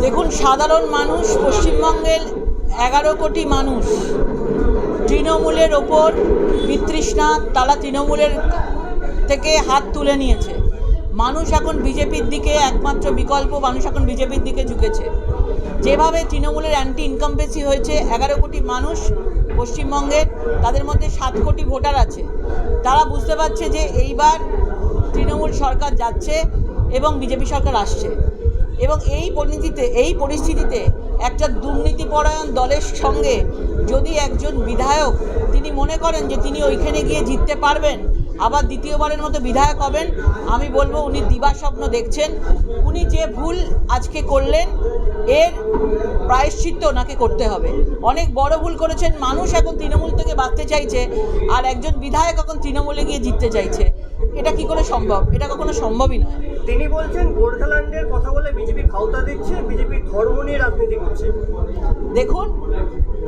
দেখুন, সাধারণ মানুষ, পশ্চিমবঙ্গের 11 কোটি মানুষ তৃণমূলের ওপর বিতৃষ্ণা, তারা তৃণমূলের থেকে হাত তুলে নিয়েছে। মানুষ এখন বিজেপির দিকে, একমাত্র বিকল্প মানুষ এখন বিজেপির দিকে ঝুঁকেছে। যেভাবে তৃণমূলের অ্যান্টি ইনকামবেন্সি হয়েছে, 11 কোটি মানুষ পশ্চিমবঙ্গের, তাদের মধ্যে 7 কোটি ভোটার আছে। তারা বুঝতে পারছে যে এইবার তৃণমূল সরকার যাচ্ছে এবং বিজেপি সরকার আসছে। এবং এই পরিস্থিতিতে একটা দুর্নীতিপরায়ণ দলের সঙ্গে যদি একজন বিধায়ক তিনি মনে করেন যে তিনি ওইখানে গিয়ে জিততে পারবেন, আবার দ্বিতীয়বারের মতো বিধায়ক হবেন, আমি বলবো উনি দিবাস্বপ্ন দেখছেন। উনি যে ভুল আজকে করলেন এর প্রায়শ্চিত্ত ওনাকে করতে হবে। অনেক বড় ভুল করেছেন। মানুষ এখন তৃণমূল থেকে বাঁচতে চাইছে, আর একজন বিধায়ক এখন তৃণমূলে গিয়ে জিততে চাইছে। এটা কি করে সম্ভব? এটা কখনো সম্ভবই নয়। তিনি বলছেন গোর্খাল্যান্ডের কথা বলে বিজেপি ভাওতা দিচ্ছে, বিজেপি ধর্ম নিয়ে রাজনীতি করছে। দেখুন,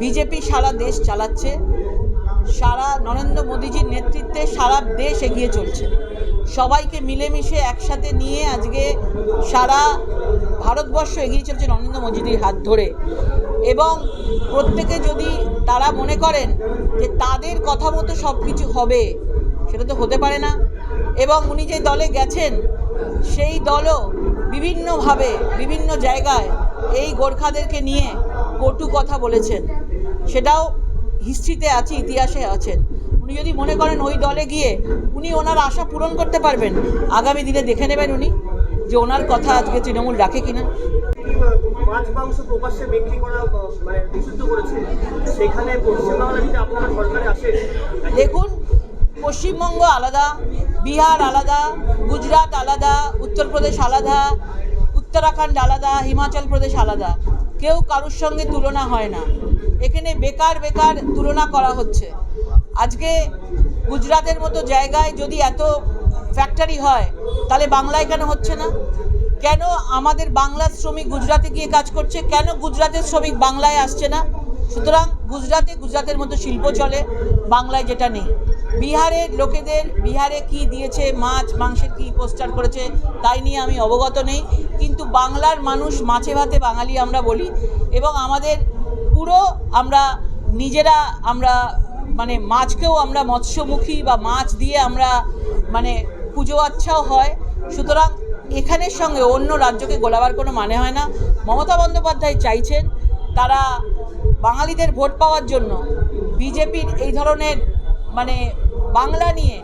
বিজেপি সারা দেশ চালাচ্ছে, সারা নরেন্দ্র মোদীজির নেতৃত্বে সারা দেশ এগিয়ে চলছে। সবাইকে মিলেমিশে একসাথে নিয়ে আজকে সারা ভারতবর্ষ এগিয়ে চলছে নরেন্দ্র মোদীজির হাত ধরে। এবং প্রত্যেকে যদি তারা মনে করেন যে তাদের কথা মতো সব কিছু হবে, সেটা তো হতে পারে না। এবং উনি যে দলে গেছেন সেই দলও বিভিন্নভাবে বিভিন্ন জায়গায় এই গোর্খাদেরকে নিয়ে কটু কথা বলেছেন, সেটাও হিস্ট্রিতে আছে, ইতিহাসে আছেন। উনি যদি মনে করেন ওই দলে গিয়ে উনি ওনার আশা পূরণ করতে পারবেন, আগামী দিনে দেখে নেবেন উনি যে ওনার কথা আজকে তৃণমূল রাখে কিনা। মাছ মাংস প্রকাশ্যে বিক্রি করা নিষিদ্ধ করেছে, সেখানে পশ্চিমবাংলা যদি আপনারা সরকারে আসে। দেখুন, পশ্চিমবঙ্গ আলাদা, বিহার আলাদা, গুজরাট আলাদা, উত্তরপ্রদেশ আলাদা, উত্তরাখণ্ড আলাদা, হিমাচল প্রদেশ আলাদা। কেউ কারোর সঙ্গে তুলনা হয় না। এখানে বেকার তুলনা করা হচ্ছে। আজকে গুজরাটের মতো জায়গায় যদি এত ফ্যাক্টরি হয়, তাহলে বাংলায় কেন হচ্ছে না? কেন আমাদের বাংলার শ্রমিক গুজরাটে গিয়ে কাজ করছে, কেন গুজরাটের শ্রমিক বাংলায় আসছে না? সুতরাং গুজরাটের মতো শিল্প চলে, বাংলায় যেটা নেই। বিহারের লোকেদের বিহারে কি দিয়েছে, মাছ মাংসের কি পোস্টার করেছে, তাই নিয়ে আমি অবগত নেই। কিন্তু বাংলার মানুষ মাছে ভাতে বাঙালি আমরা বলি। এবং আমাদের পুরো আমরা নিজেরা মাছকেও আমরা মৎস্যমুখী বা মাছ দিয়ে আমরা পুজো আচ্ছাও হয়। সুতরাং এখানের সঙ্গে অন্য রাজ্যকে গোলাবার কোনো মানে হয় না। মমতা বন্দ্যোপাধ্যায় চাইছেন তারা বাঙালিদের ভোট পাওয়ার জন্য বিজেপির এই ধরনের বাংলা নিয়ে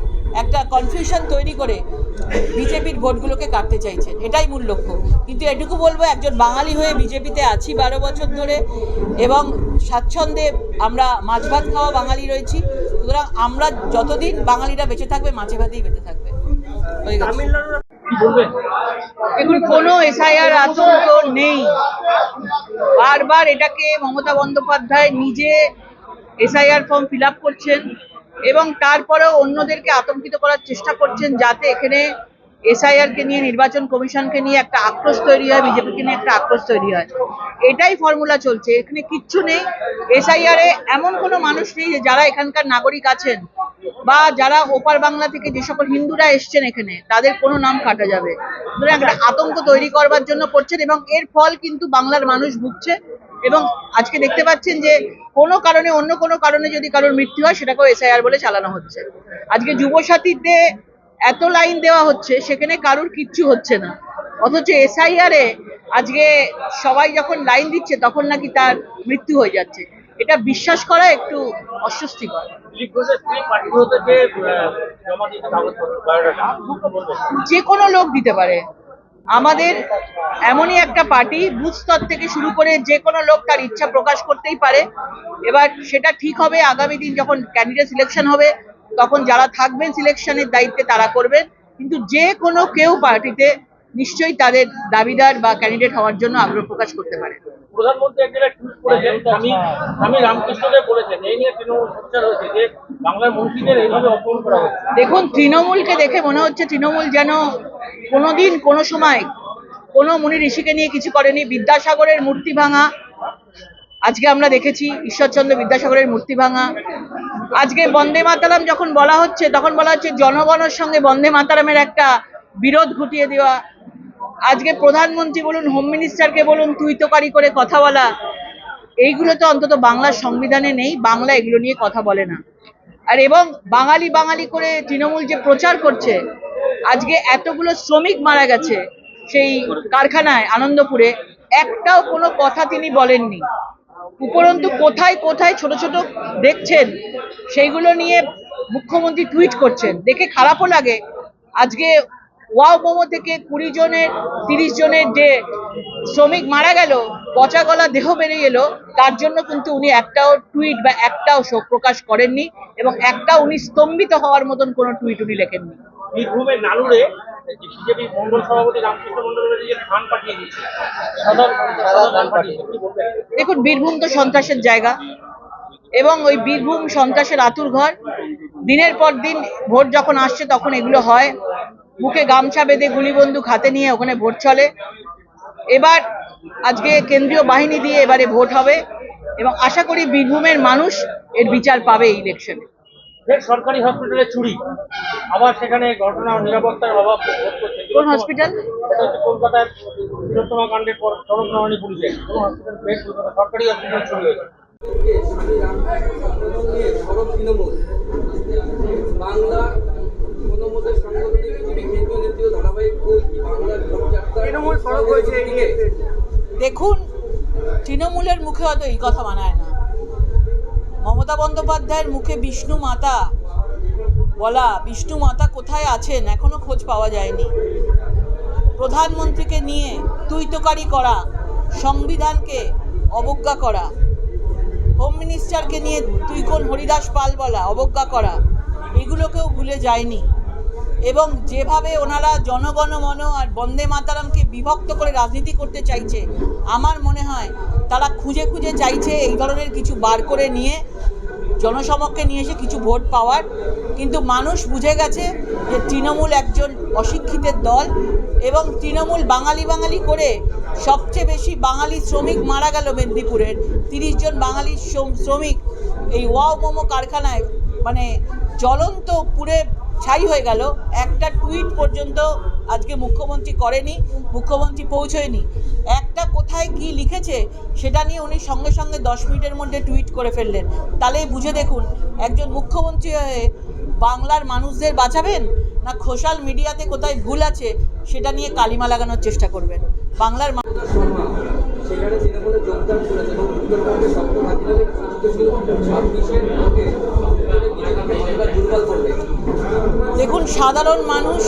একটা কনফিউশন তৈরি করে বিজেপির ভোটগুলোকে কাটতে চাইছেন, এটাই মূল লক্ষ্য। কিন্তু এটুকু বলবো, একজন বাঙালি হয়ে বিজেপিতে আছি 12 বছর ধরে এবং স্বাচ্ছন্দ্যে আমরা মাছ ভাত খাওয়া বাঙালি রয়েছি। সুতরাং আমরা যতদিন বাঙালিরা বেঁচে থাকবে, মাছে ভাতেই বেঁচে থাকবে। এখন কোনো এসআইআর আতঙ্ক নেই। বারবার এটাকে মমতা বন্দ্যোপাধ্যায় নিজে এসআইআর ফর্ম ফিল আপ করছেন এবং তারপরেও অন্যদেরকে আতঙ্কিত করার চেষ্টা করছেন, যাতে এখানে এসআইআরকে নিয়ে, নির্বাচন কমিশনকে নিয়ে একটা আক্রোশ তৈরি হয়, বিজেপিকে নিয়ে একটা আক্রোশ তৈরি হয়। এটাই ফর্মুলা চলছে, এখানে কিচ্ছু নেই। এসআইআরে এমন কোনো মানুষ নেই যে যারা এখানকার নাগরিক আছেন বা যারা ওপার বাংলা থেকে যে সকল হিন্দুরা এসছেন এখানে, তাদের কোনো নাম কাটা যাবে। সুতরাং একটা আতঙ্ক তৈরি করবার জন্য করছেন এবং এর ফল কিন্তু বাংলার মানুষ ভুগছে। এবং আজকে দেখতে পাচ্ছেন যে কোনো কারণে, অন্য কোনো কারণে যদি কারোর মৃত্যু হয়, সেটাকেও এসআইআর বলে চালানো হচ্ছে। আজকে যুবসাথীতে এত লাইন দেওয়া হচ্ছে, সেখানে কারোর কিচ্ছু হচ্ছে না। অথচ এসআইআরে আজকে সবাই যখন লাইন দিচ্ছে তখন নাকি তার মৃত্যু হয়ে যাচ্ছে। এটা বিশ্বাস করা একটু অস্বস্তিকর। যে কোনো লোক দিতে পারে। আমাদের এমনই একটা পার্টি, বুথ স্তর থেকে শুরু করে যে কোনো লোক তার ইচ্ছা প্রকাশ করতেই পারে। এবার সেটা ঠিক হবে আগামী দিন যখন ক্যান্ডিডেট সিলেকশন হবে, তখন যারা থাকবেন সিলেকশনের দায়িত্বে তারা করবেন। কিন্তু যে কোনো কেউ পার্টিতে নিশ্চয়ই তাদের দাবিদার বা ক্যান্ডিডেট হওয়ার জন্য আগ্রহ প্রকাশ করতে পারে। প্রধানমন্ত্রী একটা টুইট করেছেন, আমি রামকৃষ্ণদেব বলেছেন, এই নিয়ে তৃণমূল সোচ্চার হয়েছে যে বাংলার মন্ত্রীদের এইভাবে অপমান করা হচ্ছে। দেখুন, তৃণমূলকে দেখে মনে হচ্ছে তৃণমূল যেন কোনোদিন কোনো সময় কোনো মুনি ঋষিকে নিয়ে কিছু করেনি। বিদ্যাসাগরের মূর্তি ভাঙা আজকে আমরা দেখেছি ঈশ্বরচন্দ্র বিদ্যাসাগরের মূর্তি ভাঙা। আজকে বন্দে মাতারাম যখন বলা হচ্ছে তখন বলা হচ্ছে জনগণের সঙ্গে বন্দে মাতারামের একটা বিরোধ ঘটিয়ে দেওয়া। আজকে প্রধানমন্ত্রী বলুন, হোম মিনিস্টারকে বলুন, তুই তোকারি করে কথা বলা, এইগুলো তো অন্তত বাংলার সংবিধানে নেই। বাংলা এগুলো নিয়ে কথা বলে না। আর এবং বাঙালি বাঙালি করে তৃণমূল যে প্রচার করছে, আজকে এতগুলো শ্রমিক মারা গেছে সেই কারখানায় আনন্দপুরে, একটাও কোনো কথা তিনি বলেননি। উপরন্তু কোথায় কোথায় ছোট ছোট দেখছেন সেইগুলো নিয়ে মুখ্যমন্ত্রী টুইট করছেন, দেখে খারাপও লাগে। আজকে ওয়াও মোমো থেকে 20 জনের 30 জনের যে শ্রমিক মারা গেল, পচা গলা দেহ বেরিয়ে এলো, তার জন্য কিন্তু উনি একটাও টুইট বা একটাও শোক প্রকাশ করেননি, এবং একটা উনি স্তম্ভিত হওয়ার মতন কোনো টুইট উনি লেখেননি। বীরভূমের নানুরে বিজেপি মন্ডল সভাপতি রামকৃষ্ণ মন্ডলের দিকে ধান পাঠিয়ে দিচ্ছে, সাদা ধান পাঠিয়েছে, কি বলবেন? দেখুন, বীরভূম তো সন্ত্রাসের জায়গা, এবং ওই বীরভূম সন্ত্রাসের আতুর ঘর। দিনের পর দিন ভোট যখন আসছে তখন এগুলো হয়। মুখে গামছা বেঁধে গুলি বন্দুক হাতে নিয়ে ওখানে ভোট চলে। এবার আজকে কেন্দ্রীয় বাহিনী দিয়ে এবারে ভোট হবে, এবং আশা করি বীরভূমের মানুষ এর বিচার পাবে এই ইলেকশনে। সরকারি হসপিটালে চুরি, আবার সেখানে ঘটনা নিরাপত্তার অভাব বোধ করছে। কোন হসপিটাল? এটা হচ্ছে কলকাতার তিলোত্তমা কাণ্ডের পর সড়ক নবানী পুলিশের কোন হসপিটাল বেড, সরকারি হসপিটাল চুরি হয়েছে। তৃণমূল সরব হয়েছে এদিকে। দেখুন, তৃণমূলের মুখে হয়তো এই কথা মানায় না। মমতা বন্দ্যোপাধ্যায়ের মুখে বিষ্ণু মাতা বলা, বিষ্ণু মাতা কোথায় আছেন এখনো খোঁজ পাওয়া যায়নি। প্রধানমন্ত্রীকে নিয়ে তুই তোকারি করা, সংবিধানকে অবজ্ঞা করা, হোম মিনিস্টারকে নিয়ে তুই কোন হরিদাস পাল বলা, অবজ্ঞা করা, এগুলোকেও ভুলে যায়নি। এবং যেভাবে ওনারা জনগণমন আর বন্দে মাতারামকে বিভক্ত করে রাজনীতি করতে চাইছে, আমার মনে হয় তারা খুঁজে খুঁজে চাইছে এই ধরনের কিছু বার করে নিয়ে জনসমক্ষে নিয়ে এসে কিছু ভোট পাওয়ার। কিন্তু মানুষ বুঝে গেছে যে তৃণমূল একজন অশিক্ষিতের দল, এবং তৃণমূল বাঙালি বাঙালি করে সবচেয়ে বেশি বাঙালি শ্রমিক মারা গেল মেদিনীপুরের। 30 জন বাঙালি শ্রমিক এই ওয়াও মোমো কারখানায় মানে জ্বলন্ত পুড়ে ছাই হয়ে গেল। একটা টুইট পর্যন্ত আজকে মুখ্যমন্ত্রী করেনি, মুখ্যমন্ত্রী পৌঁছয়নি। একটা কোথায় কি লিখেছে সেটা নিয়ে উনি সঙ্গে সঙ্গে 10 মিনিটের মধ্যে টুইট করে ফেললেন। তাহলেই বুঝে দেখুন, একজন মুখ্যমন্ত্রী হয়ে বাংলার মানুষদের বাঁচাবেন, না সোশ্যাল মিডিয়াতে কোথায় ভুল আছে সেটা নিয়ে কালিমা লাগানোর চেষ্টা করবেন। বাংলার সেখানে তৃণমূলে যোগদান করেছে এবং উত্তরবঙ্গের সপ্তম আধিকারিক ছিল 26-এর ভোটে বিজেপিকে দুর্বল করবে। দেখুন, সাধারণ মানুষ